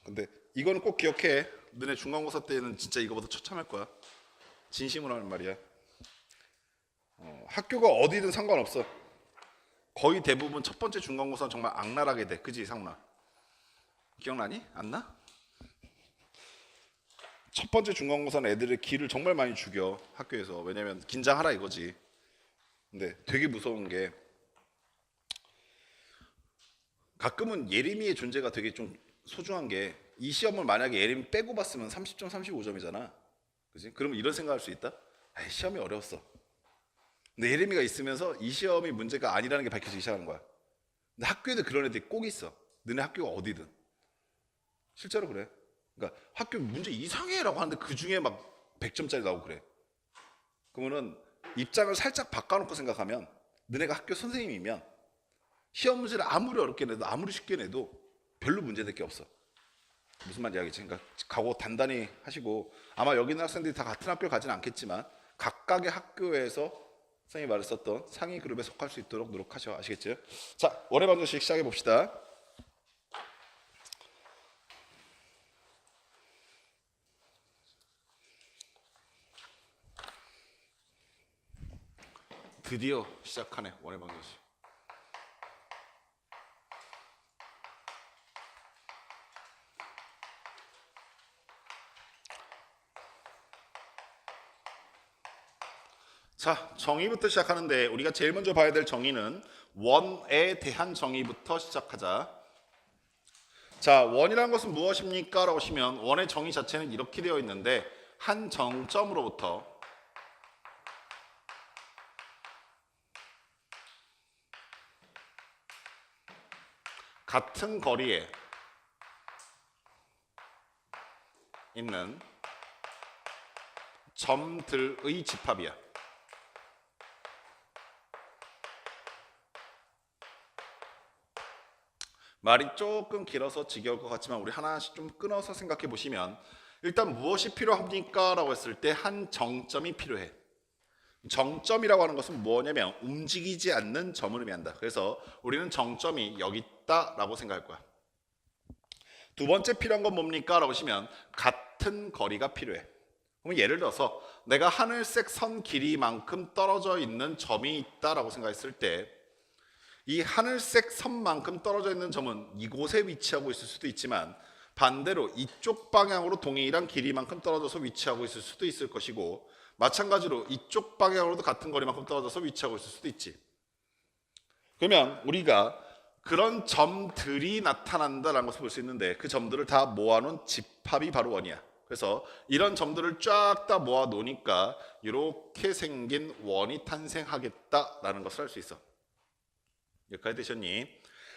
근데 이거는 꼭 기억해. 너네 중간고사 때는 진짜 이거보다 처참할 거야. 진심으로 하는 말이야. 학교가 어디든 상관없어. 거의 대부분 첫 번째 중간고사는 정말 악랄하게 돼. 그지 상훈아? 기억나니? 안 나? 첫 번째 중간고사는 애들의 기를 정말 많이 죽여 학교에서. 왜냐면 긴장하라 이거지. 근데 되게 무서운 게 가끔은 예림이의 존재가 되게 좀 소중한 게 이 시험을 만약에 예림이 빼고 봤으면 30점 35점이잖아. 그지? 그러면 이런 생각할 수 있다. 아이, 시험이 어려웠어. 근데 예림이가 있으면서 이 시험이 문제가 아니라는 게 밝혀지기 시작하는 거야. 근데 학교에도 그런 애들이 꼭 있어. 너네 학교가 어디든. 실제로 그래. 그러니까 학교 문제 이상해라고 하는데 그 중에 막 100점짜리 나오고 그래. 그러면은 입장을 살짝 바꿔놓고 생각하면 너네가 학교 선생님이면 시험 문제를 아무리 어렵게 내도 아무리 쉽게 내도 별로 문제될 게 없어. 무슨 말인지 알겠지? 그러니까 각오 단단히 하시고 아마 여기 있는 학생들이 다 같은 학교 가지는 않겠지만 각각의 학교에서 선생님이 말했었던 상위 그룹에 속할 수 있도록 노력하셔. 아시겠죠? 자, 월의 방정식 시작해 봅시다. 드디어 시작하네 월의 방정식. 자, 정의부터 시작하는데 우리가 제일 먼저 봐야 될 정의는 원에 대한 정의부터 시작하자. 자, 원이라는 것은 무엇입니까? 라고 하시면 원의 정의 자체는 이렇게 되어 있는데 한 정점으로부터 같은 거리에 있는 점들의 집합이야. 말이 조금 길어서 지겨울 것 같지만 우리 하나씩 좀 끊어서 생각해 보시면 일단 무엇이 필요합니까? 라고 했을 때 한 정점이 필요해. 정점이라고 하는 것은 뭐냐면 움직이지 않는 점을 의미한다. 그래서 우리는 정점이 여기 있다 라고 생각할 거야. 두 번째 필요한 건 뭡니까? 라고 하시면 같은 거리가 필요해. 그럼 예를 들어서 내가 하늘색 선 길이만큼 떨어져 있는 점이 있다라고 생각했을 때 이 하늘색 선만큼 떨어져 있는 점은 이곳에 위치하고 있을 수도 있지만 반대로 이쪽 방향으로 동일한 길이만큼 떨어져서 위치하고 있을 수도 있을 것이고 마찬가지로 이쪽 방향으로도 같은 거리만큼 떨어져서 위치하고 있을 수도 있지. 그러면 우리가 그런 점들이 나타난다라는 것을 볼 수 있는데 그 점들을 다 모아놓은 집합이 바로 원이야. 그래서 이런 점들을 쫙 다 모아 놓으니까 이렇게 생긴 원이 탄생하겠다라는 것을 알 수 있어. 여기까지 되셨니?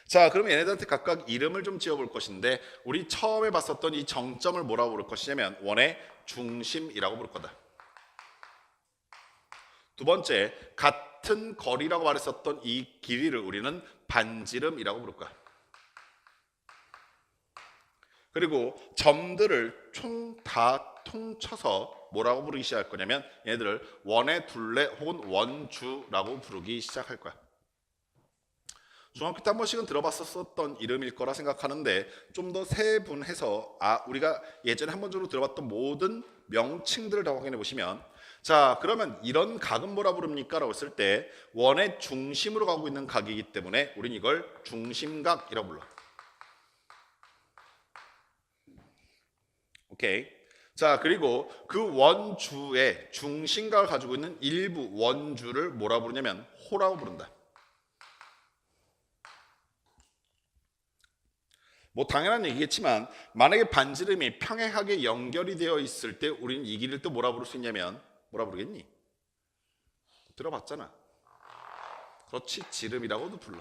자, 그럼 얘네들한테 각각 이름을 좀 지어볼 것인데 우리 처음에 봤었던 이 정점을 뭐라고 부를 것이냐면 원의 중심이라고 부를 거다. 두 번째, 같은 거리라고 말했었던 이 길이를 우리는 반지름이라고 부를 거야. 그리고 점들을 다 통쳐서 뭐라고 부르기 시작할 거냐면 얘네들을 원의 둘레 혹은 원주라고 부르기 시작할 거야. 중학교 때 한 번씩은 들어봤었던 이름일 거라 생각하는데 좀 더 세분해서 우리가 예전에 한 번 정도 들어봤던 모든 명칭들을 다 확인해 보시면 자, 그러면 이런 각은 뭐라 부릅니까? 라고 했을 때 원의 중심으로 가고 있는 각이기 때문에 우린 이걸 중심각이라고 불러. 오케이. 자, 그리고 그 원주의 중심각을 가지고 있는 일부 원주를 뭐라 부르냐면 호라고 부른다. 뭐 당연한 얘기겠지만 만약에 반지름이 평행하게 연결이 되어 있을 때 우리는 이 길이를 또 뭐라 부를 수 있냐면 뭐라 부르겠니? 들어봤잖아. 그렇지, 지름이라고도 불러.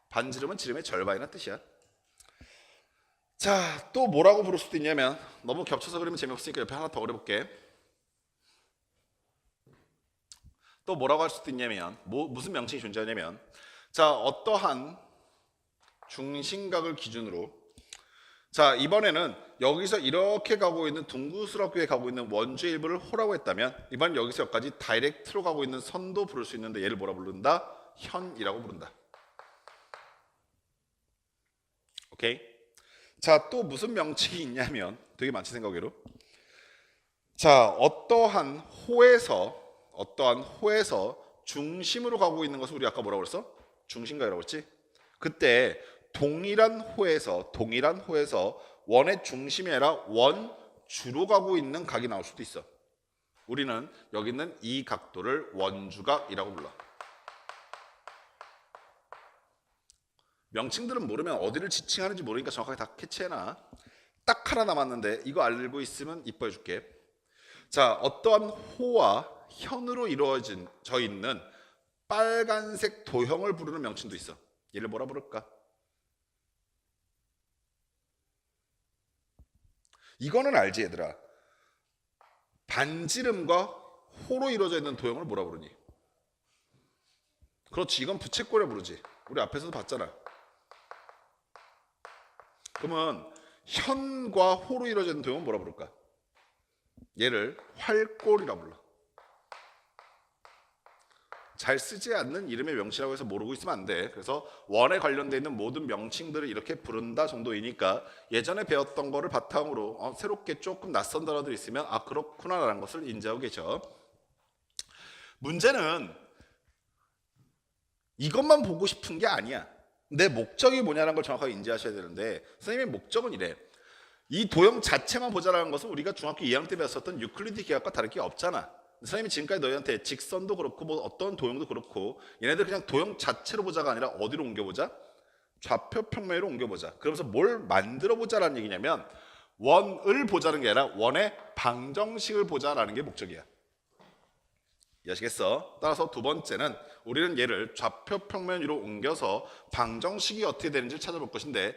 반지름은 지름의 절반이라는 뜻이야. 자, 또 뭐라고 부를 수도 있냐면 너무 겹쳐서 그리면 재미없으니까 옆에 하나 더 그려볼게. 또 뭐라고 할 수도 있냐면 무슨 명칭이 존재하냐면 자, 어떠한 중심각을 기준으로 자, 이번에는 여기서 이렇게 가고 있는 둥그스럽게 가고 있는 원주의 일부를 호라고 했다면 이번 여기서 여기까지 다이렉트로 가고 있는 선도 부를 수 있는데 얘를 뭐라 부른다? 현이라고 부른다. 오케이? 자, 또 무슨 명칭이 있냐면 되게 많지 생각외로. 자, 어떠한 호에서 중심으로 가고 있는 것을 우리 아까 뭐라고 그랬어? 중심각이라고 그랬지? 그때 동일한 호에서 원의 중심이 아니라 원주로 가고 있는 각이 나올 수도 있어. 우리는 여기 있는 이 각도를 원주각이라고 불러. 명칭들은 모르면 어디를 지칭하는지 모르니까 정확하게 다 캐치해놔. 딱 하나 남았는데 이거 알고 있으면 이뻐해 줄게. 자, 어떠한 호와 현으로 이루어져 있는 빨간색 도형을 부르는 명칭도 있어. 얘를 뭐라 부를까? 이거는 알지 얘들아. 반지름과 호로 이루어져 있는 도형을 뭐라 부르니? 그렇지, 이건 부채꼴에 부르지. 우리 앞에서도 봤잖아. 그러면 현과 호로 이루어져 있는 도형은 뭐라 부를까? 얘를 활꼴이라 불러. 잘 쓰지 않는 이름의 명칭이라고 해서 모르고 있으면 안 돼. 그래서 원에 관련되어 있는 모든 명칭들을 이렇게 부른다 정도이니까 예전에 배웠던 거를 바탕으로 새롭게 조금 낯선 단어들이 있으면 아 그렇구나 라는 것을 인지하고 계셔. 문제는 이것만 보고 싶은 게 아니야. 내 목적이 뭐냐는 걸 정확하게 인지하셔야 되는데 선생님의 목적은 이래. 이 도형 자체만 보자라는 것은 우리가 중학교 2학년 때 배웠었던 유클리드 기하학과 다를 게 없잖아. 선생님이 지금까지 너희한테 직선도 그렇고 뭐 어떤 도형도 그렇고 얘네들 그냥 도형 자체로 보자가 아니라 어디로 옮겨보자? 좌표 평면으로 옮겨보자. 그러면서 뭘 만들어 보자라는 얘기냐면 원을 보자는 게 아니라 원의 방정식을 보자라는 게 목적이야. 이해하시겠어? 따라서 두 번째는 우리는 얘를 좌표 평면 위로 옮겨서 방정식이 어떻게 되는지를 찾아볼 것인데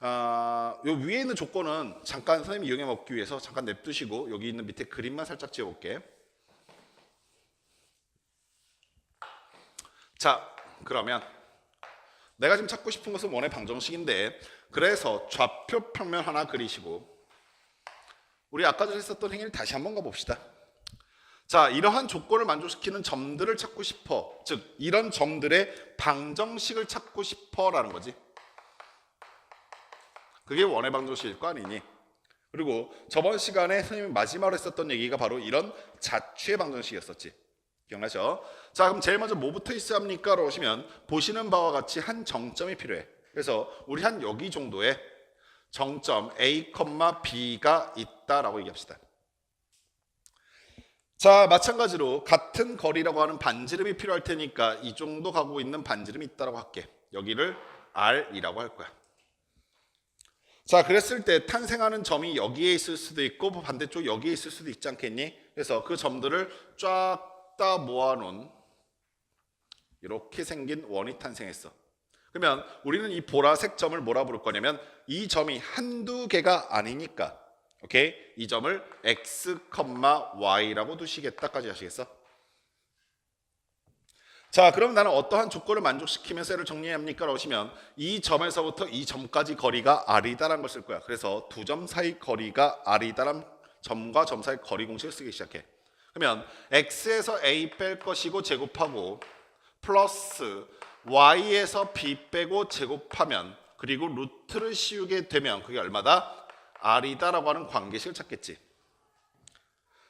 요 위에 있는 조건은 잠깐 선생님이 이용해 먹기 위해서 잠깐 냅두시고 여기 있는 밑에 그림만 살짝 지어볼게. 자, 그러면 내가 지금 찾고 싶은 것은 원의 방정식인데 그래서 좌표 평면 하나 그리시고 우리 아까 전에 했었던 행위를 다시 한번 가봅시다. 자, 이러한 조건을 만족시키는 점들을 찾고 싶어. 즉, 이런 점들의 방정식을 찾고 싶어라는 거지. 그게 원의 방정식일 거 아니니? 그리고 저번 시간에 선생님이 마지막으로 했었던 얘기가 바로 이런 자취의 방정식이었었지. 기억나죠? 자, 그럼 제일 먼저 뭐부터 있어야 합니까? 라고 하시면 보시는 바와 같이 한 정점이 필요해. 그래서 우리 한 여기 정도의 정점 A, B가 있다라고 얘기합시다. 자, 마찬가지로 같은 거리라고 하는 반지름이 필요할 테니까 이 정도 가고 있는 반지름이 있다라고 할게. 여기를 R이라고 할 거야. 자, 그랬을 때 탄생하는 점이 여기에 있을 수도 있고 반대쪽 여기에 있을 수도 있지 않겠니? 그래서 그 점들을 쫙 다 모아놓은 이렇게 생긴 원이 탄생했어. 그러면 우리는 이 보라색 점을 뭐라 부를 거냐면 이 점이 한두 개가 아니니까 오케이? 이 점을 x, y라고 두시겠다까지 하시겠어? 자, 그럼 나는 어떠한 조건을 만족시키면서 얘를 정리해야 합니까? 라고 하시면 이 점에서부터 이 점까지 거리가 r이다라는 걸 쓸 거야. 그래서 두 점 사이 거리가 r이다라는 점과 점 사이 거리 공식을 쓰기 시작해. 그러면 x에서 a 뺄 것이고 제곱하고 플러스 y에서 b 빼고 제곱하면 그리고 루트를 씌우게 되면 그게 얼마다? r이다라고 하는 관계식을 찾겠지.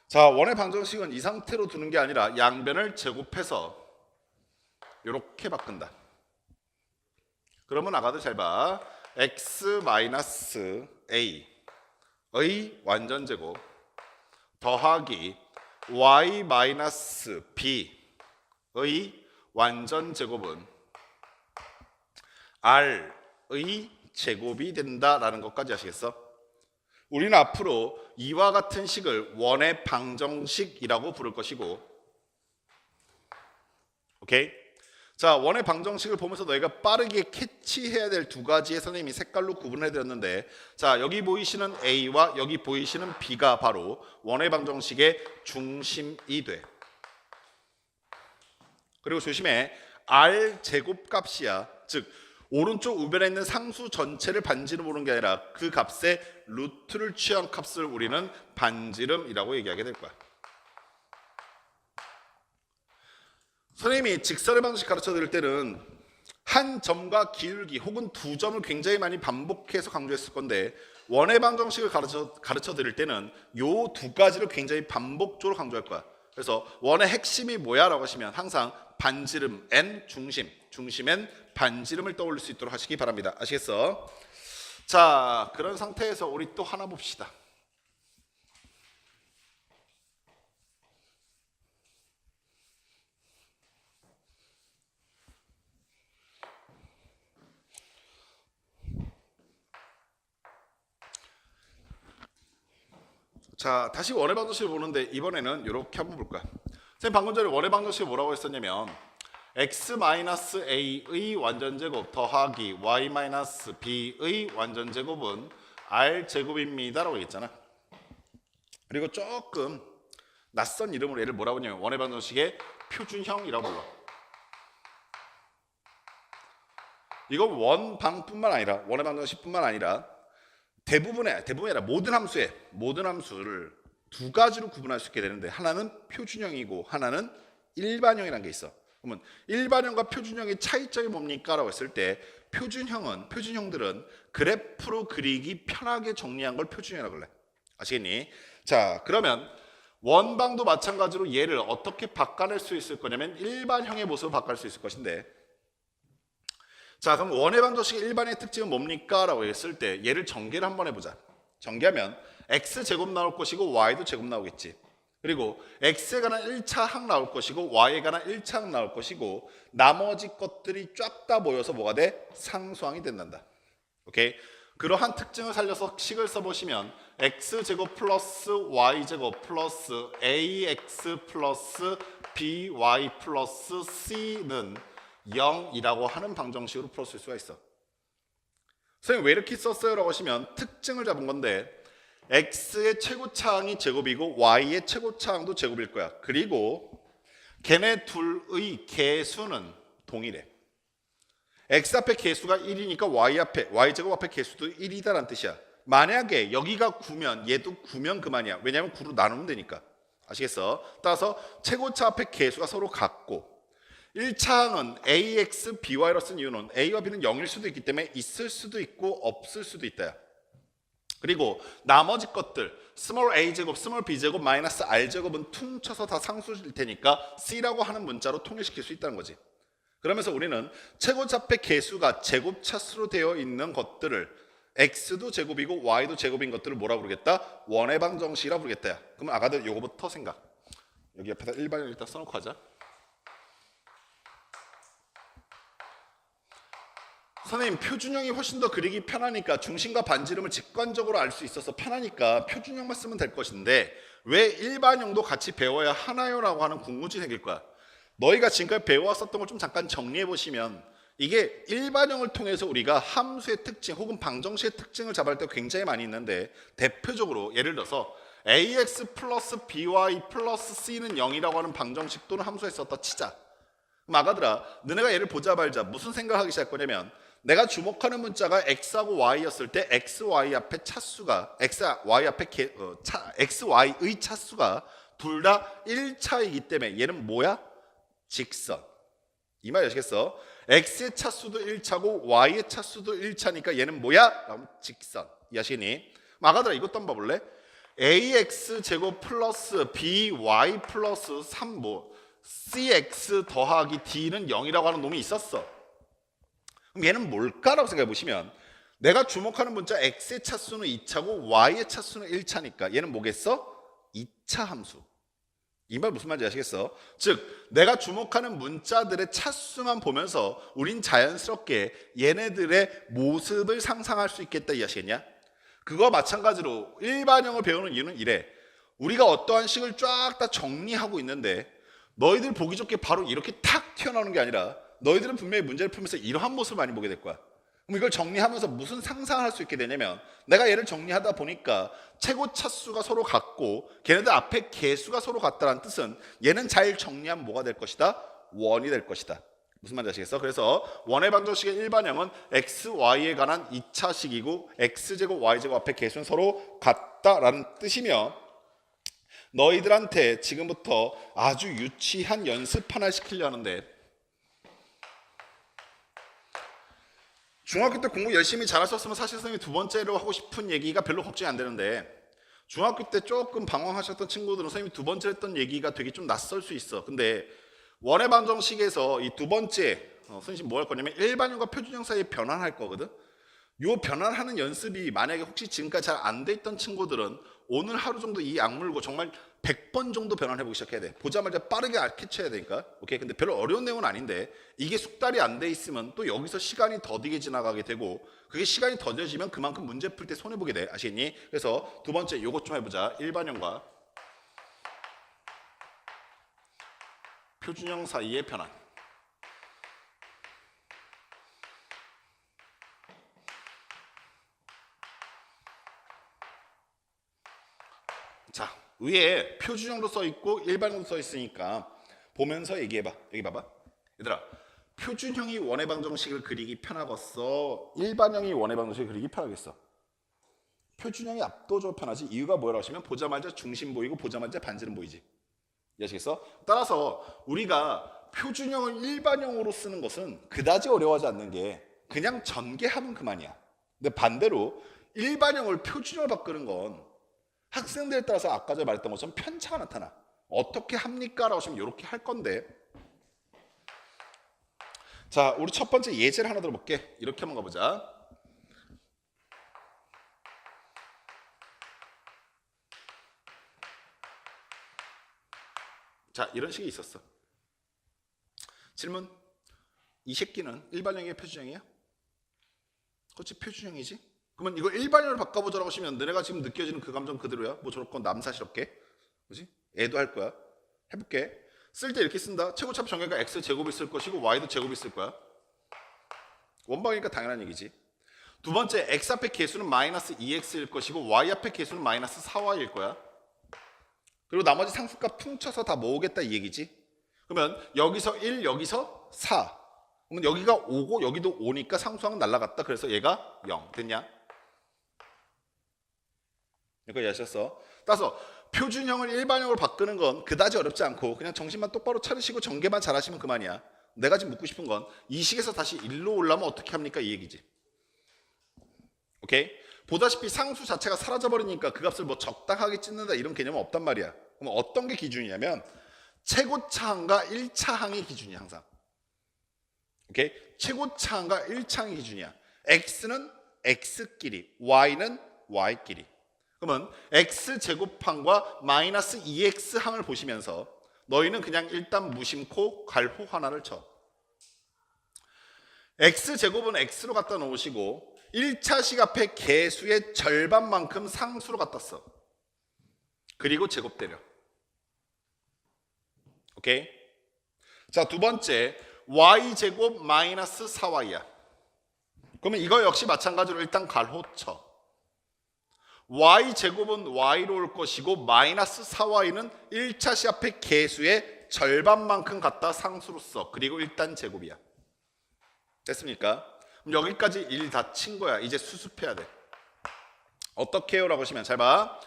자, 원의 방정식은 이 상태로 두는 게 아니라 양변을 제곱해서 이렇게 바꾼다. 그러면 아가들 잘 봐. x-a의 완전제곱 더하기 y-b의 완전제곱은 r의 제곱이 된다라는 것까지 아시겠어? 우리는 앞으로 이와 같은 식을 원의 방정식이라고 부를 것이고 오케이? 자, 원의 방정식을 보면서 너희가 빠르게 캐치해야 될 두 가지의 선생님이 색깔로 구분해 드렸는데 자, 여기 보이시는 A와 여기 보이시는 B가 바로 원의 방정식의 중심이 돼. 그리고 조심해. R 제곱값이야. 즉 오른쪽 우변에 있는 상수 전체를 반지름 보는 게 아니라 그 값의 루트를 취한 값을 우리는 반지름이라고 얘기하게 될 거야. 선생님이 직선의 방정식 가르쳐 드릴 때는 한 점과 기울기 혹은 두 점을 굉장히 많이 반복해서 강조했을 건데 원의 방정식을 가르쳐 드릴 때는 요 두 가지를 굉장히 반복적으로 강조할 거야. 그래서 원의 핵심이 뭐야? 라고 하시면 항상 반지름 n 중심 n 반지름을 떠올릴 수 있도록 하시기 바랍니다. 아시겠어? 자, 그런 상태에서 우리 또 하나 봅시다. 자, 다시 원의 방정식을 보는데 이번에는 이렇게 한번 볼까요? 선생님 방금 전에 원의 방정식이 뭐라고 했었냐면 x-a의 완전제곱 더하기 y-b의 완전제곱은 r제곱입니다 라고 했잖아. 그리고 조금 낯선 이름으로 얘를 뭐라고 하냐면 원의 방정식의 표준형이라고 불러. 이건 원방뿐만 아니라 원의 방정식뿐만 아니라 대부분이 아니라 모든 함수를 두 가지로 구분할 수 있게 되는데 하나는 표준형이고 하나는 일반형이라는 게 있어. 그러면 일반형과 표준형의 차이점이 뭡니까? 라고 했을 때 표준형들은 그래프로 그리기 편하게 정리한 걸 표준형이라고 그래. 아시겠니? 자, 그러면 원방도 마찬가지로 얘를 어떻게 바꿔낼 수 있을 거냐면 일반형의 모습을 바꿀 수 있을 것인데, 자, 그럼 원의 방정식의 일반의 특징은 뭡니까? 라고 했을 때 얘를 전개를 한번 해보자. 전개하면 x제곱 나올 것이고 y도 제곱 나오겠지. 그리고 x에 관한 1차 항 나올 것이고 y에 관한 1차 항 나올 것이고 나머지 것들이 쫙 다 모여서 뭐가 돼? 상수항이 된단다. 오케이? 그러한 특징을 살려서 식을 써보시면 x제곱 플러스 y제곱 플러스 ax 플러스 by 플러스 c는 0이라고 하는 방정식으로 풀어쓸 수가 있어. 선생님 왜 이렇게 썼어요? 라고 하시면 특징을 잡은 건데 x의 최고차항이 제곱이고 y의 최고차항도 제곱일 거야. 그리고 걔네 둘의 개수는 동일해. x 앞에 개수가 1이니까 y제곱 앞에 개수도 1이다라는 뜻이야. 만약에 여기가 9면 얘도 9면 그만이야. 왜냐하면 9로 나누면 되니까. 아시겠어? 따라서 최고차 앞에 개수가 서로 같고 1차항은 ax, by로 쓴 이유는 a와 b는 0일 수도 있기 때문에 있을 수도 있고 없을 수도 있다. 그리고 나머지 것들 스몰 a제곱, 스몰 b제곱, 마이너스 r제곱은 퉁쳐서 다 상수일 테니까 c라고 하는 문자로 통일시킬 수 있다는 거지. 그러면서 우리는 최고차폐 개수가 제곱차수로 되어 있는 것들을 x도 제곱이고 y도 제곱인 것들을 뭐라 부르겠다? 원의 방정식이라 부르겠다. 그러면 아가들 요거부터 생각. 여기 옆에다 일반형 일단 써놓고 하자. 선생님 표준형이 훨씬 더 그리기 편하니까 중심과 반지름을 직관적으로 알 수 있어서 편하니까 표준형만 쓰면 될 것인데 왜 일반형도 같이 배워야 하나요? 라고 하는 궁금증이 생길 거야. 너희가 지금까지 배워왔었던 걸 좀 잠깐 정리해 보시면 이게 일반형을 통해서 우리가 함수의 특징 혹은 방정식의 특징을 잡을 때 굉장히 많이 있는데 대표적으로 예를 들어서 ax 플러스 by 플러스 c는 0이라고 하는 방정식 또는 함수에 썼다 치자. 그럼 아가들아 너네가 얘를 보자 말자 무슨 생각을 하기 시작할 거냐면 내가 주목하는 문자가 x하고 y였을 때 xy 앞에 차수가 xy의 차수가 둘 다 1차이기 때문에 얘는 뭐야? 직선. 이 말이 아시겠어? x의 차수도 1차고 y의 차수도 1차니까 얘는 뭐야? 그럼 직선. 이해하시니? 아가들아 이것도 한번 봐볼래? ax 제곱 플러스 by 플러스 3 cx 더하기 d는 0이라고 하는 놈이 있었어. 그럼 얘는 뭘까라고 생각해 보시면 내가 주목하는 문자 x의 차수는 2차고 y의 차수는 1차니까 얘는 뭐겠어? 2차 함수. 이 말 무슨 말인지 아시겠어? 즉 내가 주목하는 문자들의 차수만 보면서 우린 자연스럽게 얘네들의 모습을 상상할 수 있겠다 이해하시겠냐? 그거 마찬가지로 일반형을 배우는 이유는 이래. 우리가 어떠한 식을 쫙 다 정리하고 있는데 너희들 보기 좋게 바로 이렇게 탁 튀어나오는 게 아니라 너희들은 분명히 문제를 풀면서 이러한 모습을 많이 보게 될 거야. 그럼 이걸 정리하면서 무슨 상상을 할 수 있게 되냐면 내가 얘를 정리하다 보니까 최고 차수가 서로 같고 걔네들 앞에 개수가 서로 같다는 뜻은 얘는 잘 정리하면 뭐가 될 것이다? 원이 될 것이다. 무슨 말인지 아시겠어? 그래서 원의 방정식의 일반형은 x, y에 관한 2차식이고 x제곱, y제곱 앞에 개수는 서로 같다라는 뜻이며 너희들한테 지금부터 아주 유치한 연습 하나 시키려 하는데 중학교 때 공부 열심히 잘하셨으면 사실 선생님이 두 번째로 하고 싶은 얘기가 별로 걱정이 안 되는데 중학교 때 조금 방황하셨던 친구들은 선생님이 두 번째 했던 얘기가 되게 좀 낯설 수 있어. 근데 원의 방정식에서 이 두 번째 선생님 뭐 할 거냐면 일반형과 표준형 사이에 변환할 거거든. 요 변환하는 연습이 만약에 혹시 지금까지 잘 안 돼 있던 친구들은 오늘 하루 정도 이 악물고 정말 100번 정도 변환해보기 시작해야 돼. 보자마자 빠르게 캐치해야 되니까. 오케이. 근데 별로 어려운 내용은 아닌데 이게 숙달이 안 돼 있으면 또 여기서 시간이 더디게 지나가게 되고 그게 시간이 더뎌지면 그만큼 문제 풀 때 손해보게 돼. 아시겠니? 그래서 두 번째 요것 좀 해보자. 일반형과 표준형 사이의 변환. 자, 위에 표준형도 써 있고 일반형도 써 있으니까 보면서 얘기해봐. 여기 봐봐. 얘들아, 표준형이 원의 방정식을 그리기 편하겠어? 일반형이 원의 방정식을 그리기 편하겠어? 표준형이 압도적으로 편하지. 이유가 뭐라고 하시면 보자마자 중심 보이고 보자마자 반지름 보이지. 이해하시겠어? 따라서 우리가 표준형을 일반형으로 쓰는 것은 그다지 어려워하지 않는 게 그냥 전개하면 그만이야. 근데 반대로 일반형을 표준형으로 바꾸는 건 학생들에 따라서 아까 전에 말했던 것처럼 편차가 나타나. 어떻게 합니까? 라고 하시면 이렇게 할 건데 자, 우리 첫 번째 예제를 하나 들어볼게. 이렇게 한번 가보자. 자, 이런 식이 있었어. 질문. 이 새끼는 일반형이야 표준형이야? 그렇지, 표준형이지. 그러면 이거 일반형을 바꿔보자라고 하시면 너네가 지금 느껴지는 그 감정 그대로야. 뭐 저렇건 남사스럽게. 그렇지? 애도 할 거야. 해볼게. 쓸 때 이렇게 쓴다. 최고차표 정의가 x 제곱이 있을 것이고 y도 제곱이 있을 거야. 원방이니까 당연한 얘기지. 두 번째, x 앞에 개수는 마이너스 2x일 것이고 y 앞에 개수는 마이너스 4y일 거야. 그리고 나머지 상수값 퉁쳐서 다 모으겠다 이 얘기지. 그러면 여기서 1, 여기서 4. 그러면 여기가 5고 여기도 5니까 상수항은 날라갔다. 그래서 얘가 0. 됐냐? 이거 이해하셨어? 따라서 표준형을 일반형으로 바꾸는 건 그다지 어렵지 않고 그냥 정신만 똑바로 차리시고 전개만 잘하시면 그만이야. 내가 지금 묻고 싶은 건 이 식에서 다시 1로 올라면 어떻게 합니까? 이 얘기지. 오케이? 보다시피 상수 자체가 사라져버리니까 그 값을 뭐 적당하게 찢는다 이런 개념은 없단 말이야. 그럼 어떤 게 기준이냐면 최고차항과 1차항이 기준이야 항상. 오케이? 최고차항과 1차항이 기준이야. x는 x끼리, y는 y끼리. 그러면 x제곱항과 마이너스 2x항을 보시면서 너희는 그냥 일단 무심코 갈호 하나를 쳐. x제곱은 x로 갖다 놓으시고 1차식 앞에 개수의 절반만큼 상수로 갖다 써. 그리고 제곱 때려. 오케이? 자, 두 번째 y제곱 마이너스 4y야. 그러면 이거 역시 마찬가지로 일단 갈호 쳐. y제곱은 y로 올 것이고 마이너스 4y는 1차식 앞에 개수의 절반만큼 갖다 상수로 써. 그리고 일단 제곱이야. 됐습니까? 그럼 여기까지 일 다 친 거야. 이제 수습해야 돼. 어떻게 해요? 라고 하시면 잘 봐.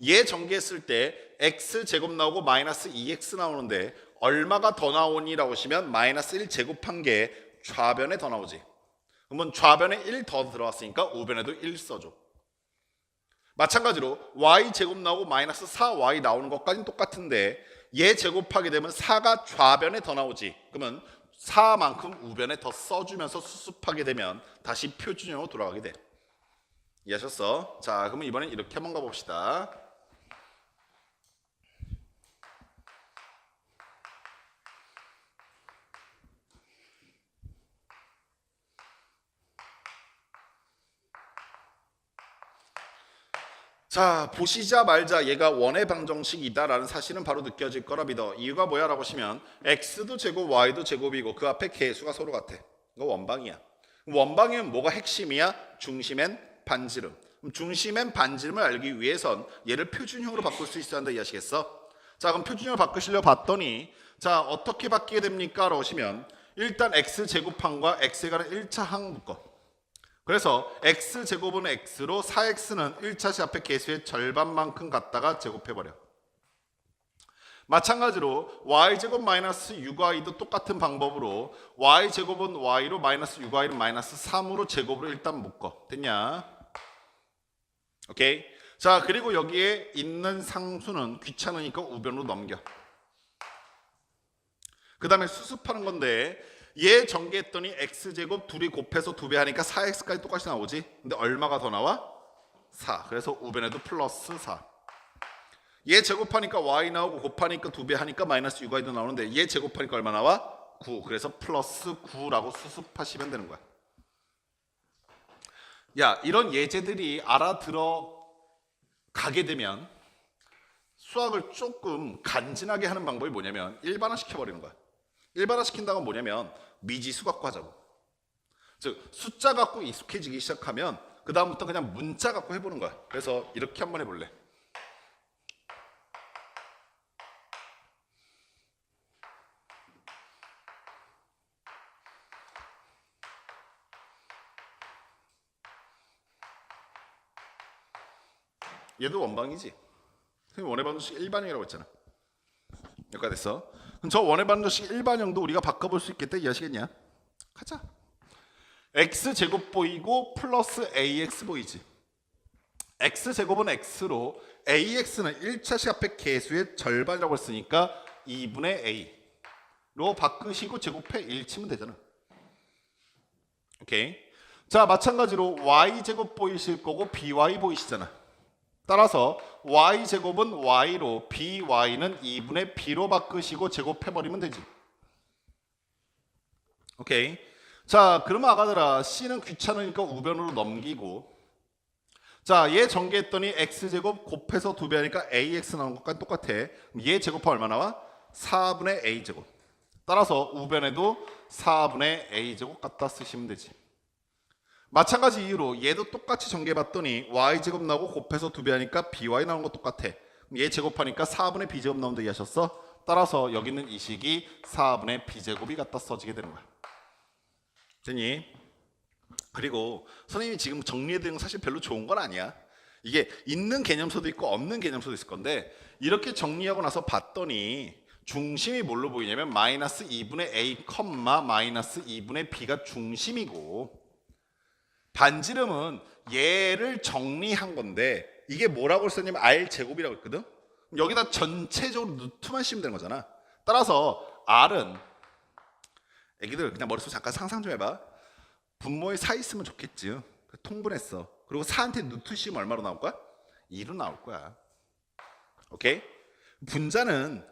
얘 전개했을 때 x제곱 나오고 마이너스 2x 나오는데 얼마가 더 나오니? 라고 하시면 마이너스 1 제곱한 게 좌변에 더 나오지. 그러면 좌변에 1 더 들어왔으니까 우변에도 1 써줘. 마찬가지로 y제곱 나오고 마이너스 4y 나오는 것까지는 똑같은데 얘 제곱하게 되면 4가 좌변에 더 나오지. 그러면 4만큼 우변에 더 써주면서 수습하게 되면 다시 표준형으로 돌아가게 돼. 이해하셨어? 자, 그러면 이번엔 이렇게 한번 가봅시다. 자, 보시자 말자 얘가 원의 방정식이다라는 사실은 바로 느껴질 거라 믿어. 이유가 뭐야? 라고 하시면 x도 제곱 y도 제곱이고 그 앞에 개수가 서로 같아. 이거 원방이야. 원방이면 뭐가 핵심이야? 중심엔 반지름. 그럼 중심엔 반지름을 알기 위해선 얘를 표준형으로 바꿀 수 있어야 한다. 이해하시겠어? 자, 그럼 표준형으로 바꾸시려 봤더니 자, 어떻게 바뀌게 됩니까? 라고 하시면 일단 x제곱항과 x에 가는 1차 항 묶어. 그래서 x제곱은 x로 4x는 1차식 앞에 개수의 절반만큼 갖다가 제곱해버려. 마찬가지로 y제곱 마이너스 6y도 똑같은 방법으로 y제곱은 y로 마이너스 6y는 마이너스 3으로 제곱으로 일단 묶어. 됐냐? 오케이. 자, 그리고 여기에 있는 상수는 귀찮으니까 우변으로 넘겨. 그 다음에 수습하는 건데 얘 전개했더니 x제곱 둘이 곱해서 2배 하니까 4x까지 똑같이 나오지. 근데 얼마가 더 나와? 4. 그래서 우변에도 플러스 4. 얘 제곱하니까 y 나오고 곱하니까 2배 하니까 마이너스 6y도 나오는데 얘 제곱하니까 얼마 나와? 9. 그래서 플러스 9라고 수습하시면 되는 거야. 야, 이런 예제들이 알아들어 가게 되면 수학을 조금 간지나게 하는 방법이 뭐냐면 일반화 시켜버리는 거야. 일반화 시킨다는 건 뭐냐면 미지수 갖고 하자고. 즉 숫자 갖고 익숙해지기 시작하면 그 다음부터 그냥 문자 갖고 해보는 거야. 그래서 이렇게 한번 해볼래. 얘도 원방이지. 원의 반정식 일반형이라고 했잖아. 여기까지 됐어. 그럼 저 원의 반정식 일반형도 우리가 바꿔볼 수 있겠다 이해하시겠냐? 가자. x제곱 보이고 플러스 ax 보이지. x제곱은 x로 ax는 1차식 앞에 개수의 절반이라고 했으니까 2분의 a로 바꾸시고 제곱해 1 치면 되잖아. 오케이. 자, 마찬가지로 y제곱 보이실 거고 by 보이시잖아. 따라서 y제곱은 y로 by는 2분의 b로 바꾸시고 제곱해버리면 되지. 오케이. 자, 그러면 아가들아 c는 귀찮으니까 우변으로 넘기고 자, 얘 전개했더니 x제곱 곱해서 2배 하니까 ax 나오는 것과 똑같아. 얘 제곱하면 얼마 나와? 4분의 a제곱. 따라서 우변에도 4분의 a제곱 갖다 쓰시면 되지. 마찬가지 이유로 얘도 똑같이 전개해봤더니 y제곱 나오고 곱해서 2배 하니까 by 나오는 거 똑같아. 얘 제곱하니까 4분의 b제곱 나온다 이해하셨어? 따라서 여기 있는 이 식이 4분의 b제곱이 갖다 써지게 되는 거야. 됐니? 그리고 선생님이 지금 정리해드린 건 사실 별로 좋은 건 아니야. 이게 있는 개념서도 있고 없는 개념서도 있을 건데 이렇게 정리하고 나서 봤더니 중심이 뭘로 보이냐면 마이너스 2분의 a, 마이너스 2분의 b가 중심이고 반지름은 얘를 정리한 건데 이게 뭐라고 썼냐면 r제곱이라고 했거든. 여기다 전체적으로 루트만 씌우면 되는 거잖아. 따라서 r은 애기들 그냥 머릿속에 잠깐 상상 좀 해봐. 분모에 4 있으면 좋겠지. 통분했어. 그리고 4한테 루트 씌우면 얼마로 나올 거야? 2로 나올 거야. 오케이? 분자는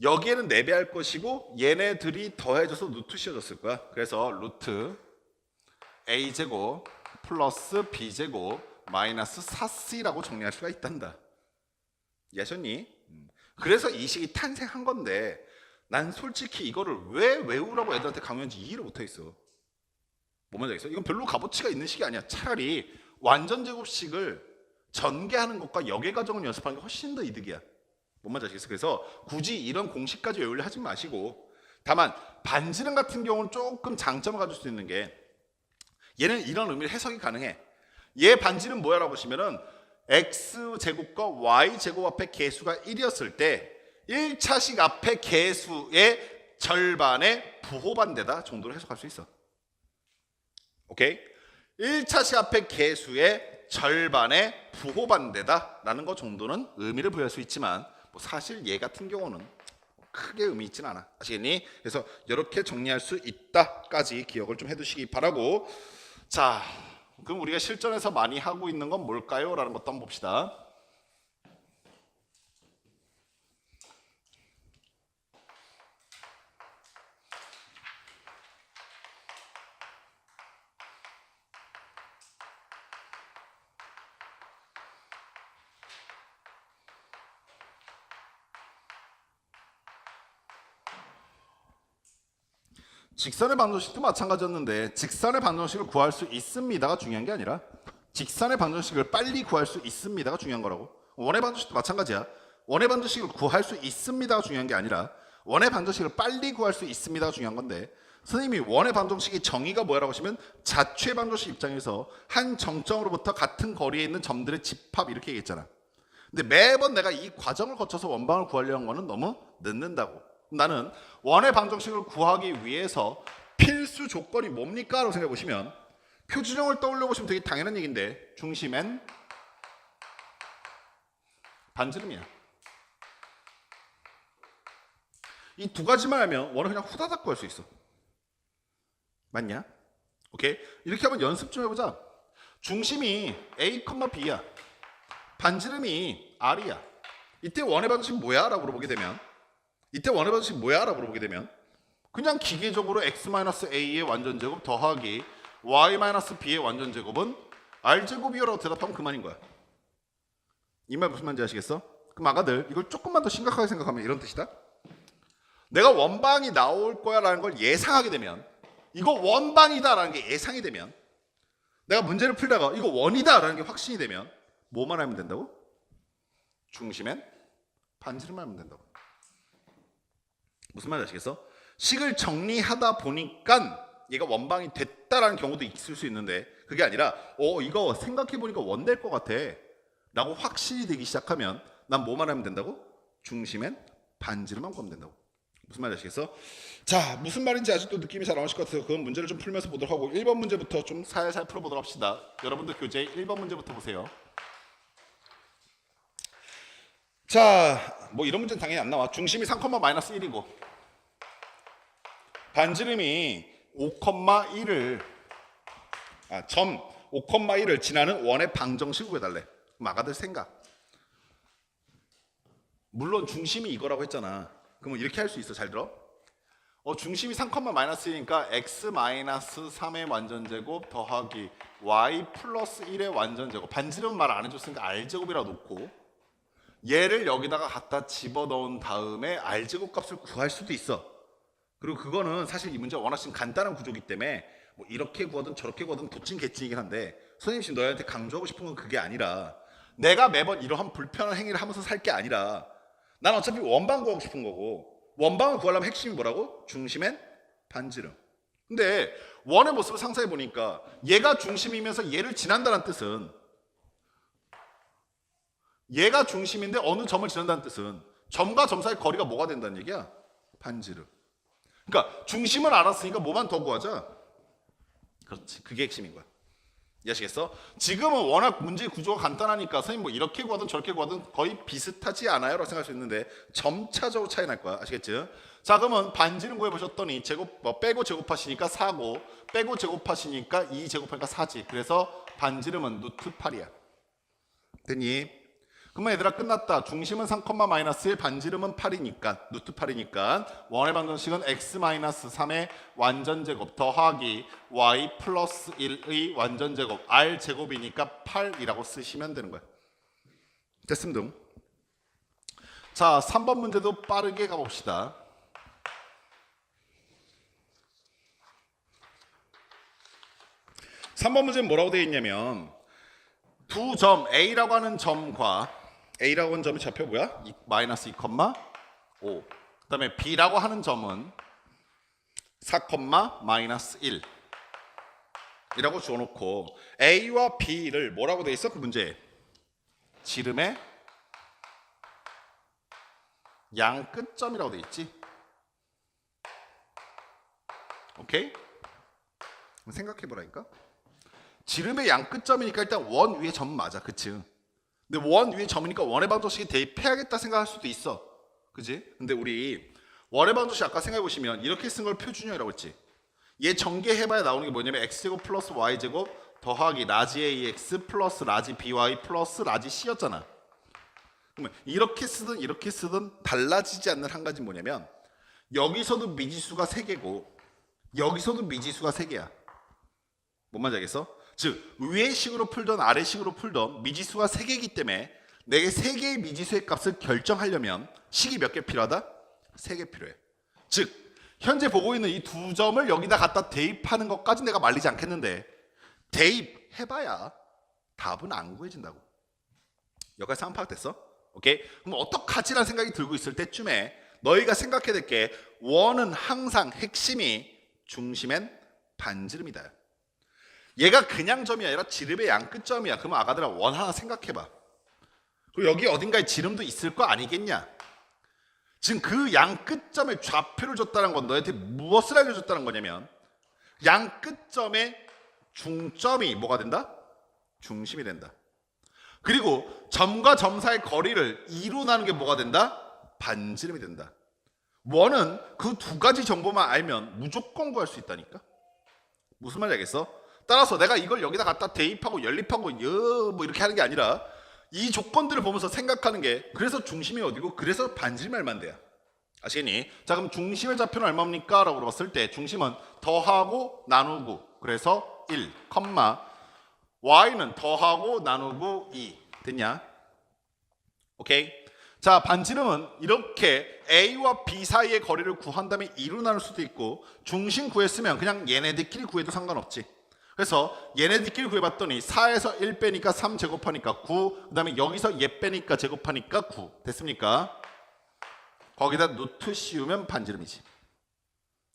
여기에는 4배 할 것이고 얘네들이 더해져서 루트 씌워졌을 거야. 그래서 루트 a제곱 플러스 b제곱 마이너스 4c라고 정리할 수가 있단다. 이해하셨니? 그래서 이 식이 탄생한 건데 난 솔직히 이거를 왜 외우라고 애들한테 강요한지 이해를 못하겠어. 뭐 말인지 알겠어? 이건 별로 값어치가 있는 식이 아니야. 차라리 완전 제곱식을 전개하는 것과 역의 과정을 연습하는 게 훨씬 더 이득이야. 뭔 말인지 알겠어? 그래서 굳이 이런 공식까지 외우려 하지 마시고 다만 반지름 같은 경우는 조금 장점을 가질 수 있는 게 얘는 이런 의미로 해석이 가능해. 얘 반지름 뭐야 라고 보시면은 x제곱과 y제곱 앞에 개수가 1이었을 때 1차식 앞에 개수의 절반의 부호반대다 정도로 해석할 수 있어. 오케이? 1차식 앞에 개수의 절반의 부호반대다 라는 것 정도는 의미를 부여할 수 있지만 뭐 사실 얘 같은 경우는 크게 의미 있지는 않아. 아시겠니? 그래서 이렇게 정리할 수 있다까지 기억을 좀 해두시기 바라고. 자, 그럼 우리가 실전에서 많이 하고 있는 건 뭘까요? 라는 것도 한번 봅시다. 직선의 방정식도 마찬가지였는데 직선의 방정식을 구할 수 있습니다가 중요한 게 아니라 직선의 방정식을 빨리 구할 수 있습니다가 중요한 거라고. 원의 방정식도 마찬가지야. 원의 방정식을 구할 수 있습니다가 중요한 게 아니라 원의 방정식을 빨리 구할 수 있습니다가 중요한 건데 선생님이 원의 방정식의 정의가 뭐라고 하시면 자취의 방정식 입장에서 한 정점으로부터 같은 거리에 있는 점들의 집합 이렇게 얘기했잖아. 근데 매번 내가 이 과정을 거쳐서 원방을 구하려는 거는 너무 늦는다고. 나는 원의 방정식을 구하기 위해서 필수 조건이 뭡니까? 라고 생각해 보시면 표준형을 떠올려 보시면 되게 당연한 얘기인데 중심엔 반지름이야. 이 두 가지만 하면 원을 그냥 후다닥 구할 수 있어. 맞냐? 오케이? 이렇게 한번 연습 좀 해보자. 중심이 A, B야. 반지름이 R이야. 이때 원의 방정식 뭐야? 라고 물어보게 되면 그냥 기계적으로 X-A의 완전제곱 더하기 Y-B의 완전제곱은 R제곱이요 라고 대답하면 그만인 거야. 이 말 무슨 말인지 아시겠어? 그럼 아가들 이걸 조금만 더 심각하게 생각하면 이런 뜻이다. 내가 원방이 나올 거야 라는 걸 예상하게 되면, 이거 원방이다 라는 게 예상이 되면, 내가 문제를 풀다가 이거 원이다 라는 게 확신이 되면 뭐만 하면 된다고? 중심엔 반지름만 하면 된다고. 무슨 말인지 아시겠어? 식을 정리하다 보니까 얘가 원방이 됐다라는 경우도 있을 수 있는데, 그게 아니라 이거 생각해보니까 원 될 것 같아 라고 확신이 되기 시작하면 난 뭐만 하면 된다고? 중심엔 반지름만 구하면 된다고. 무슨 말인지 아시겠어? 자, 무슨 말인지 아직도 느낌이 잘 안 오실 것 같아서 그건 문제를 좀 풀면서 보도록 하고 1번 문제부터 좀 살살 풀어보도록 합시다. 여러분들 교재 1번 문제부터 보세요. 자, 뭐 이런 문제는 당연히 안 나와. 중심이 3,-1이고 반지름이 5,1을 점 5,1을 지나는 원의 방정식을 구해달래. 아가들 생각. 물론 중심이 이거라고 했잖아. 그러면 이렇게 할 수 있어. 잘 들어. 중심이 3,-1이니까 x-3의 완전제곱 더하기 y 플러스 1의 완전제곱. 반지름 말 안 해줬으니까 r제곱이라 놓고 얘를 여기다가 갖다 집어넣은 다음에 r제곱 값을 구할 수도 있어. 그리고 그거는 사실 이 문제가 워낙 지금 간단한 구조이기 때문에 뭐 이렇게 구하든 저렇게 구하든 도찐개찐이긴 한데, 선생님 지금 너희한테 강조하고 싶은 건 그게 아니라 내가 매번 이러한 불편한 행위를 하면서 살 게 아니라 난 어차피 원방 구하고 싶은 거고, 원방을 구하려면 핵심이 뭐라고? 중심엔 반지름. 근데 원의 모습을 상상해 보니까 얘가 중심이면서 얘를 지난다는 뜻은, 얘가 중심인데 어느 점을 지난다는 뜻은 점과 점 사이 거리가 뭐가 된다는 얘기야? 반지름. 그러니까 중심을 알았으니까 뭐만 더 구하자. 그렇지. 그게 핵심인 거야. 이해하시겠어? 지금은 워낙 문제 구조가 간단하니까 선생님 뭐 이렇게 구하든 저렇게 구하든 거의 비슷하지 않아요? 라고 생각할 수 있는데 점차적으로 차이 날 거야. 아시겠지? 자, 그러면 반지름 구해보셨더니 빼고 제곱하시니까 4고 빼고 제곱하시니까 2 제곱하니까 4지. 그래서 반지름은 루트 8이야. 됐니? 그러면 얘들아 끝났다. 중심은 3,-1, 반지름은 8이니까 루트 8이니까 원의 방정식은 x-3의 완전제곱 더하기 y 플러스 1의 완전제곱 r제곱이니까 8이라고 쓰시면 되는 거야. 됐습니다. 자, 3번 문제도 빠르게 가봅시다. 3번 문제는 뭐라고 되어 있냐면 두 점 A라고 하는 점과 A라고 하는 점의 좌표 뭐야? 마이너스 2,5. 그 다음에 B라고 하는 점은 4,-1 이라고 주어놓고 A와 B를 뭐라고 돼 있어? 그 문제에 지름의 양 끝점이라고 돼 있지. 오케이? 생각해보라니까. 지름의 양 끝점이니까 일단 원 위에 점 맞아. 그치? 근데 원 위에 점이니까 원의 방정식이 대입해야겠다 생각할 수도 있어. 그지? 근데 우리 원의 방정식 아까 생각해보시면 이렇게 쓴 걸 표준형이라고 했지. 얘 전개해봐야 나오는 게 뭐냐면 x제곱 플러스 y제곱 더하기 라지 ax 플러스 라지 by 플러스 라지 c였잖아. 그러면 이렇게 쓰든 달라지지 않는 한 가지는 뭐냐면 여기서도 미지수가 3개고 여기서도 미지수가 3개야. 뭔 말인지 알겠어? 즉 위의 식으로 풀던 아래 식으로 풀던 미지수가 3개이기 때문에 내게 3개의 미지수의 값을 결정하려면 식이 몇 개 필요하다? 3개 필요해. 즉 현재 보고 있는 이 두 점을 여기다 갖다 대입하는 것까지 내가 말리지 않겠는데 대입해봐야 답은 안 구해진다고. 여기까지 상황 파악됐어? 오케이? 그럼 어떡하지라는 생각이 들고 있을 때쯤에 너희가 생각해야 될 게 원은 항상 핵심이 중심엔 반지름이다. 얘가 그냥 점이 아니라 지름의 양 끝점이야. 그러면 아가들아 원 하나 생각해봐. 그리고 여기 어딘가에 지름도 있을 거 아니겠냐? 지금 그 양 끝점에 좌표를 줬다는 건 너한테 무엇을 알려줬다는 거냐면 양 끝점의 중점이 뭐가 된다? 중심이 된다. 그리고 점과 점 사이의 거리를 2로 나누는 게 뭐가 된다? 반지름이 된다. 원은 그 두 가지 정보만 알면 무조건 구할 수 있다니까. 무슨 말인지 알겠어? 따라서 내가 이걸 여기다 갖다 대입하고 연립하고 뭐 이렇게 하는 게 아니라 이 조건들을 보면서 생각하는 게 그래서 중심이 어디고 그래서 반지름이 얼마인데야. 아시겠니? 자, 그럼 중심의 좌표는 얼마입니까? 라고 물어봤을 때 중심은 더하고 나누고 그래서 1, y는 더하고 나누고 2 됐냐? 오케이? 자, 반지름은 이렇게 A와 B 사이의 거리를 구한 다음에 2로 나눌 수도 있고 중심 구했으면 그냥 얘네들끼리 구해도 상관없지. 그래서 얘네들끼리 구해봤더니 4에서 1 빼니까 3 제곱하니까 9, 그 다음에 여기서 얘 빼니까 제곱하니까 9 됐습니까? 거기다 루트 씌우면 반지름이지.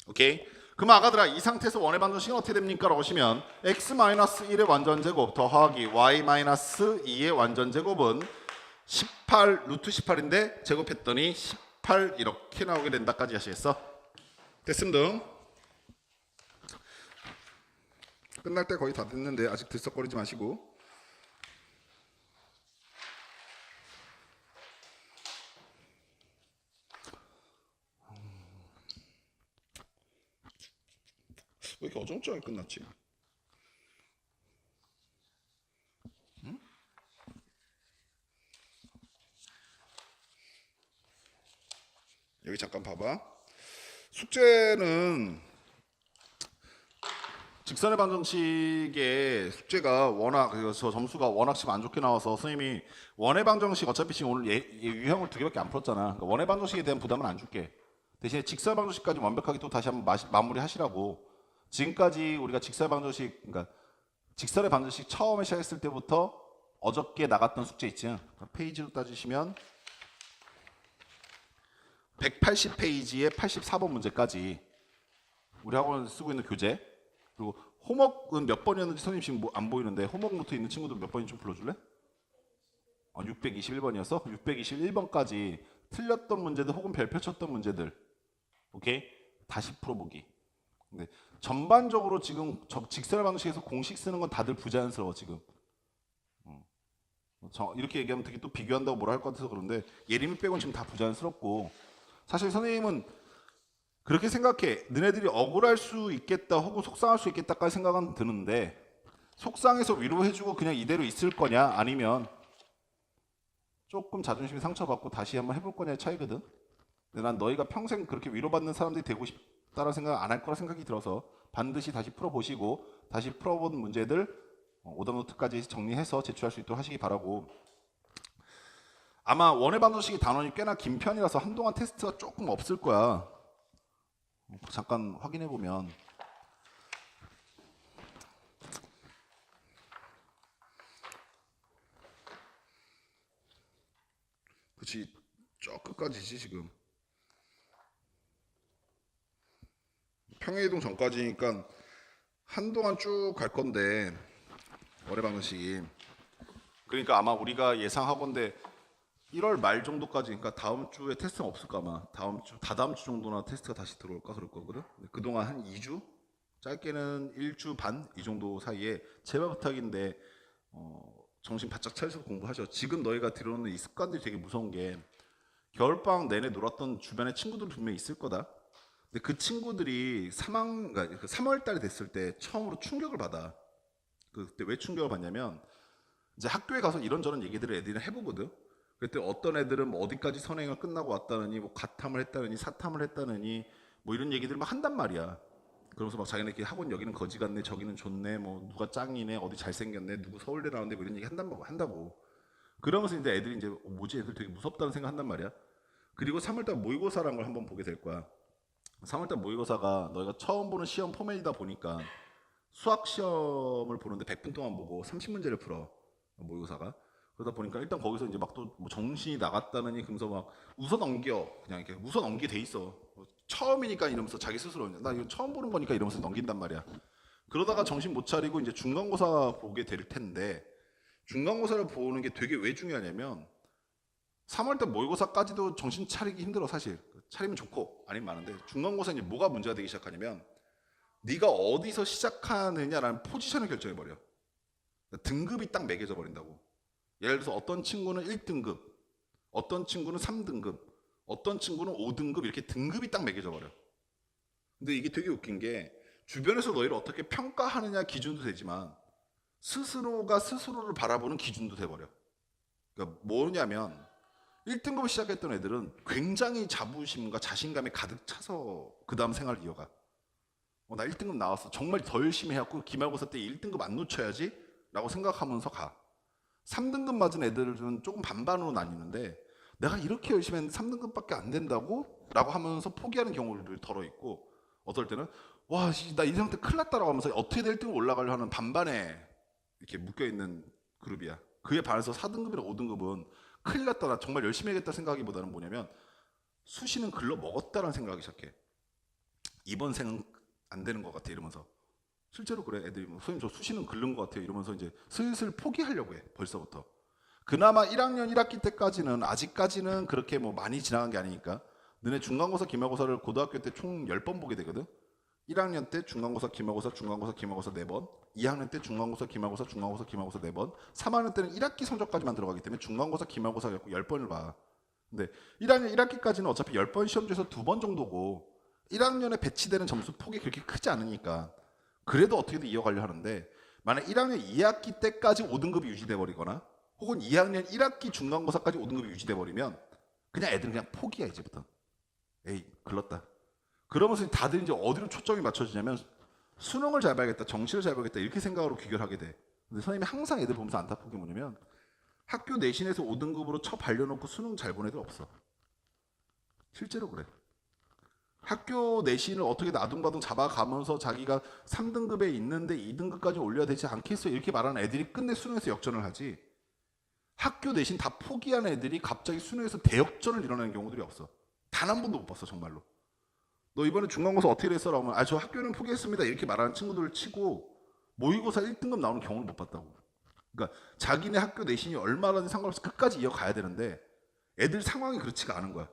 오케이? 그럼 아가들아 이 상태에서 원의 반전식은 어떻게 됩니까? 라고 하시면 x-1의 완전제곱 더하기 y-2의 완전제곱은 18 루트 18인데 제곱했더니 18 이렇게 나오게 된다까지 하시겠어? 됐습니다. 끝날 때 거의 다 됐는데 아직 들썩거리지 마시고. 왜 이렇게 어정쩡하게 끝났지? 응? 여기 잠깐 봐봐. 숙제는 직선의 방정식의 숙제가 워낙 그래서 점수가 워낙 지금 안 좋게 나와서 선생님이 원의 방정식 어차피 지금 오늘 유형을 2개밖에 안 풀었잖아. 그러니까 원의 방정식에 대한 부담은 안 줄게. 대신에 직선의 방정식까지 완벽하게 또 다시 한번 마무리 하시라고. 지금까지 우리가 직선의 방정식 그러니까 직선의 방정식 처음에 시작했을 때부터 어저께 나갔던 숙제 있지. 페이지로 따지시면 180페이지의 84번 문제까지 우리 학원 쓰고 있는 교재. 그리고 호목은 몇 번이었는지 선생님 지금 안 보이는데 호목 노트 있는 친구들 몇 번인지 좀 불러줄래? 621번이었어? 621번까지 틀렸던 문제들 혹은 별표 쳤던 문제들 오케이? 다시 풀어보기. 근데 전반적으로 지금 직선의 방식에서 공식 쓰는 건 다들 부자연스러워 지금. 이렇게 얘기하면 되게 또 비교한다고 뭐라 할 것 같아서 그런데 예림이 빼고는 지금 다 부자연스럽고 사실 선생님은 그렇게 생각해. 너네들이 억울할 수 있겠다 혹은 속상할 수 있겠다까지 생각은 드는데 속상해서 위로해주고 그냥 이대로 있을 거냐 아니면 조금 자존심이 상처받고 다시 한번 해볼 거냐의 차이거든. 근데 난 너희가 평생 그렇게 위로받는 사람들이 되고 싶다라는 생각 안 할 거라 생각이 들어서 반드시 다시 풀어보시고 다시 풀어본 문제들 오답노트까지 정리해서 제출할 수 있도록 하시기 바라고. 아마 원의 반정식이 단원이 꽤나 긴 편이라서 한동안 테스트가 조금 없을 거야. 잠깐 확인해 보면 그치 저 끝까지지 지금 평행이동 전까지니까 한동안 쭉 갈 건데 월의 방정식이 그러니까 아마 우리가 예상하건대 1월 말 정도까지 그러니까 다음 주에 테스트는 없을까 아마 다음 주 다다음 주 정도나 테스트가 다시 들어올까 그럴 거거든. 그동안 한 2주 짧게는 1주 반 이 정도 사이에 제발 부탁인데 정신 바짝 차려서 공부하죠. 지금 너희가 들어오는 이 습관들이 되게 무서운 게 겨울방학 내내 놀았던 주변에 친구들 분명히 있을 거다. 근데 그 친구들이 그러니까 3월 달이 됐을 때 처음으로 충격을 받아. 그때 왜 충격을 받냐면 이제 학교에 가서 이런저런 얘기들을 애들이 해보거든. 그때 어떤 애들은 뭐 어디까지 선행을 끝나고 왔다느니 뭐 가탐을 했다느니 사탐을 했다느니 뭐 이런 얘기들을 막 한단 말이야. 그러면서 막 자기네끼리 학원 여기는 거지 같네 저기는 좋네 뭐 누가 짱이네 어디 잘생겼네 누구 서울대 나왔는데 뭐 이런 얘기 한다고. 그러면서 이제 애들이 이제 뭐지 애들 되게 무섭다는 생각 한단 말이야. 그리고 3월달 모의고사라는 걸 한번 보게 될 거야. 3월달 모의고사가 너희가 처음 보는 시험 포맷이다 보니까 수학 시험을 보는데 100분 동안 보고 30문제를 풀어 모의고사가. 그러다 보니까 일단 거기서 이제 막 또 뭐 정신이 나갔다느니 그러면서 막 웃어 넘겨 그냥 이렇게 웃어 넘기게 돼 있어. 처음이니까 이러면서 자기 스스로 나 이거 처음 보는 거니까 이러면서 넘긴단 말이야. 그러다가 정신 못 차리고 이제 중간고사 보게 될 텐데 중간고사를 보는 게 되게 왜 중요하냐면 3월 때 모의고사까지도 정신 차리기 힘들어 사실. 차리면 좋고 아니면 많은데 중간고사 이제 뭐가 문제가 되기 시작하냐면 네가 어디서 시작하느냐라는 포지션을 결정해 버려. 등급이 딱 매겨져 버린다고. 예를 들어서 어떤 친구는 1등급, 어떤 친구는 3등급, 어떤 친구는 5등급 이렇게 등급이 딱 매겨져 버려. 근데 이게 되게 웃긴 게 주변에서 너희를 어떻게 평가하느냐 기준도 되지만 스스로가 스스로를 바라보는 기준도 돼버려. 그러니까 뭐냐면 1등급을 시작했던 애들은 굉장히 자부심과 자신감이 가득 차서 그 다음 생활을 이어가. 나 1등급 나왔어. 정말 더 열심히 해갖고 기말고사 때 1등급 안 놓쳐야지 라고 생각하면서 가. 3등급 맞은 애들은 조금 반반으로 나뉘는데 내가 이렇게 열심히 했는데 3등급밖에 안 된다고? 라고 하면서 포기하는 경우들이 덜어 있고 어떨 때는 와, 나 이 상태 큰일 났다라고 하면서 어떻게든 1등급 올라가려 하는 반반에 이렇게 묶여있는 그룹이야. 그에 반해서 4등급이나 5등급은 큰일 났다, 나 정말 열심히 하겠다 생각하기보다는 뭐냐면 수시는 글러 먹었다라는 생각하기 시작해. 이번 생은 안 되는 것 같아 이러면서. 실제로 그래. 애들이 뭐 선생님 저 수시는 글른 것 같아요 이러면서 이제 슬슬 포기하려고 해 벌써부터. 그나마 1학년 1학기 때까지는 아직까지는 그렇게 뭐 많이 지나간 게 아니니까 너네 중간고사 기말고사를 고등학교 때 총 10번 보게 되거든. 1학년 때 중간고사 기말고사 중간고사 기말고사 4번, 2학년 때 중간고사 기말고사 중간고사 기말고사 4번, 3학년 때는 1학기 성적까지만 들어가기 때문에 중간고사 기말고사 갖고 10번을 봐. 근데 1학년 1학기까지는 어차피 10번 시험 중에서 2번 정도고 1학년에 배치되는 점수 폭이 그렇게 크지 않으니까 그래도 어떻게든 이어가려 하는데 만약 1학년 2학기 때까지 5등급이 유지돼 버리거나 혹은 2학년 1학기 중간고사까지 5등급이 유지돼 버리면 그냥 애들은 그냥 포기야 이제부터. 에이 글렀다. 그러면서 다들 이제 어디로 초점이 맞춰지냐면 수능을 잘 봐야겠다, 정시를 잘 봐야겠다 이렇게 생각으로 귀결하게 돼. 근데 선생님이 항상 애들 보면서 안타까운 게 뭐냐면 학교 내신에서 5등급으로 쳐 발려놓고 수능 잘 본 애들 없어. 실제로 그래. 학교 내신을 어떻게 나둥바둥 잡아가면서 자기가 3등급에 있는데 2등급까지 올려야 되지 않겠어 이렇게 말하는 애들이 끝내 수능에서 역전을 하지. 학교 내신 다 포기한 애들이 갑자기 수능에서 대역전을 일어나는 경우들이 없어. 단 한 번도 못 봤어 정말로. 너 이번에 중간고사 어떻게 됐어? 라고 하면 저 학교는 포기했습니다 이렇게 말하는 친구들을 치고 모의고사 1등급 나오는 경우를 못 봤다고. 그러니까 자기네 학교 내신이 얼마라든지 상관없이 끝까지 이어가야 되는데 애들 상황이 그렇지가 않은 거야.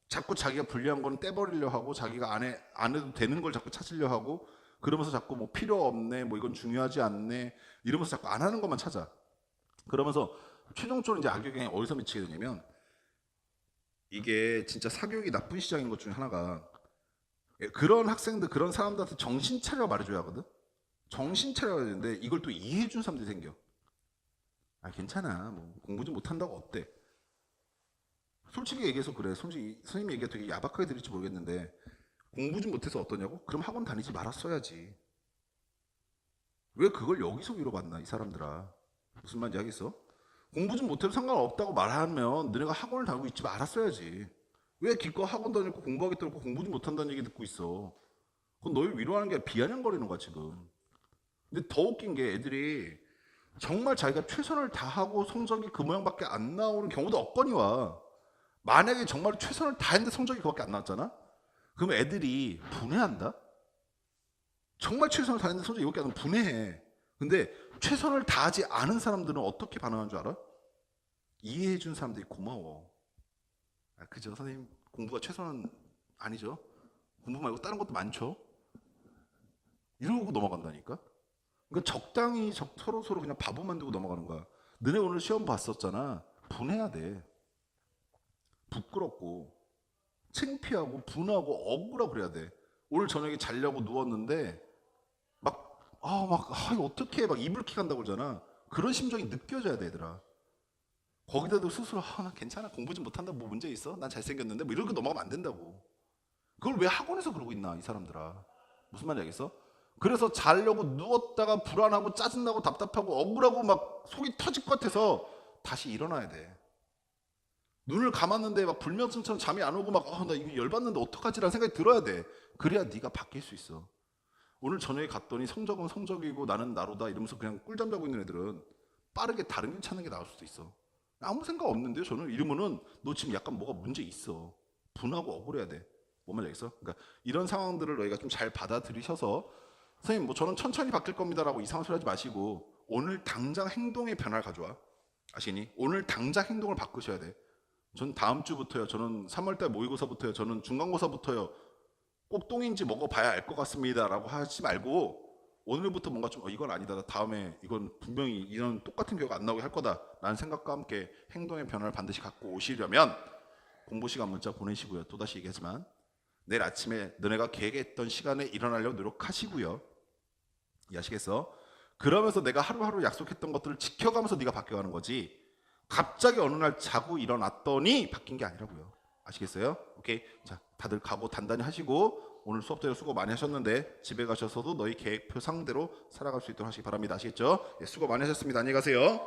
자꾸 자기가 불리한 건 떼버리려 하고 자기가 안 해도 되는 걸 자꾸 찾으려 하고 그러면서 자꾸 뭐 필요 없네 뭐 이건 중요하지 않네 이러면서 자꾸 안 하는 것만 찾아. 그러면서 최종적으로 이제 악영향이 어디서 미치게 되냐면 이게 진짜 사교육이 나쁜 시장인 것 중에 하나가 그런 학생들 그런 사람들한테 정신 차려 말해줘야 하거든. 정신 차려야 되는데 이걸 또 이해해준 사람들이 생겨. 괜찮아 뭐 공부 좀 못한다고 어때. 솔직히 얘기해서 그래. 솔직히 선생님 얘기가 되게 야박하게 들릴지 모르겠는데 공부 좀 못해서 어떠냐고? 그럼 학원 다니지 말았어야지. 왜 그걸 여기서 위로받나 이 사람들아. 무슨 말인지 알겠어? 공부 좀 못해도 상관없다고 말하면 너네가 학원을 다니고 있지 말았어야지. 왜 기껏 학원 다니고 공부하겠다고 공부 좀 못한다는 얘기 듣고 있어. 그건 너희 위로하는 게 아니라 비아냥거리는 거야 지금. 근데 더 웃긴 게 애들이 정말 자기가 최선을 다하고 성적이 그 모양밖에 안 나오는 경우도 없거니와 만약에 정말 최선을 다했는데 성적이 그밖에 안 나왔잖아? 그럼 애들이 분해한다? 정말 최선을 다했는데 성적이 이밖에 안 나면 분해해. 근데 최선을 다하지 않은 사람들은 어떻게 반응하는 줄 알아? 이해해준 사람들이 고마워. 그죠? 선생님 공부가 최선은 아니죠. 공부 말고 다른 것도 많죠. 이러고 넘어간다니까. 그러니까 적당히 서로 그냥 바보 만들고 넘어가는 거야. 너네 오늘 시험 봤었잖아. 분해야 돼. 부끄럽고 창피하고 분하고 억울하고 그래야 돼. 오늘 저녁에 자려고 누웠는데 이거 어떻게 막 이불킥 한다고 그러잖아. 그런 심정이 느껴져야 돼 얘들아. 거기다도 스스로 나 괜찮아 공부 좀 못한다 뭐 문제 있어? 난 잘생겼는데 뭐 이렇게 넘어가면 안 된다고. 그걸 왜 학원에서 그러고 있나 이 사람들아. 무슨 말인지 알겠어? 그래서 자려고 누웠다가 불안하고 짜증나고 답답하고 억울하고 막 속이 터질 것 같아서 다시 일어나야 돼. 눈을 감았는데 막 불면증처럼 잠이 안 오고 나 이거 열받는데 어떡하지라는 생각이 들어야 돼. 그래야 네가 바뀔 수 있어. 오늘 저녁에 갔더니 성적은 성적이고 나는 나로다 이러면서 그냥 꿀잠 자고 있는 애들은 빠르게 다른 길 찾는 게 나을 수도 있어. 아무 생각 없는데요 저는. 이러면은 너 지금 약간 뭐가 문제 있어. 분하고 억울해야 돼. 뭔 말인지 알겠어? 그러니까 이런 상황들을 너희가 좀 잘 받아들이셔서 선생님 뭐 저는 천천히 바뀔 겁니다라고 이상한 소리 하지 마시고 오늘 당장 행동의 변화를 가져와. 아시니? 오늘 당장 행동을 바꾸셔야 돼. 전 다음 주부터요. 저는 3월달 모의고사부터요. 저는 중간고사부터요. 꼭 똥인지 먹어봐야 알 것 같습니다라고 하지 말고 오늘부터 뭔가 좀 이건 아니다. 나 다음에 이건 분명히 이런 똑같은 교육 안 나오게 할 거다라는 생각과 함께 행동의 변화를 반드시 갖고 오시려면 공부 시간 문자 보내시고요. 또다시 얘기하지만 내일 아침에 너네가 계획했던 시간에 일어나려고 노력하시고요. 이해하시겠어? 그러면서 내가 하루하루 약속했던 것들을 지켜가면서 네가 바뀌어가는 거지. 갑자기 어느 날 자고 일어났더니 바뀐 게 아니라고요. 아시겠어요? 오케이. 자, 다들 각오 단단히 하시고 오늘 수업대로 수고 많이 하셨는데 집에 가셔서도 너희 계획표 상대로 살아갈 수 있도록 하시기 바랍니다. 아시겠죠? 예, 수고 많이 하셨습니다. 안녕히 가세요.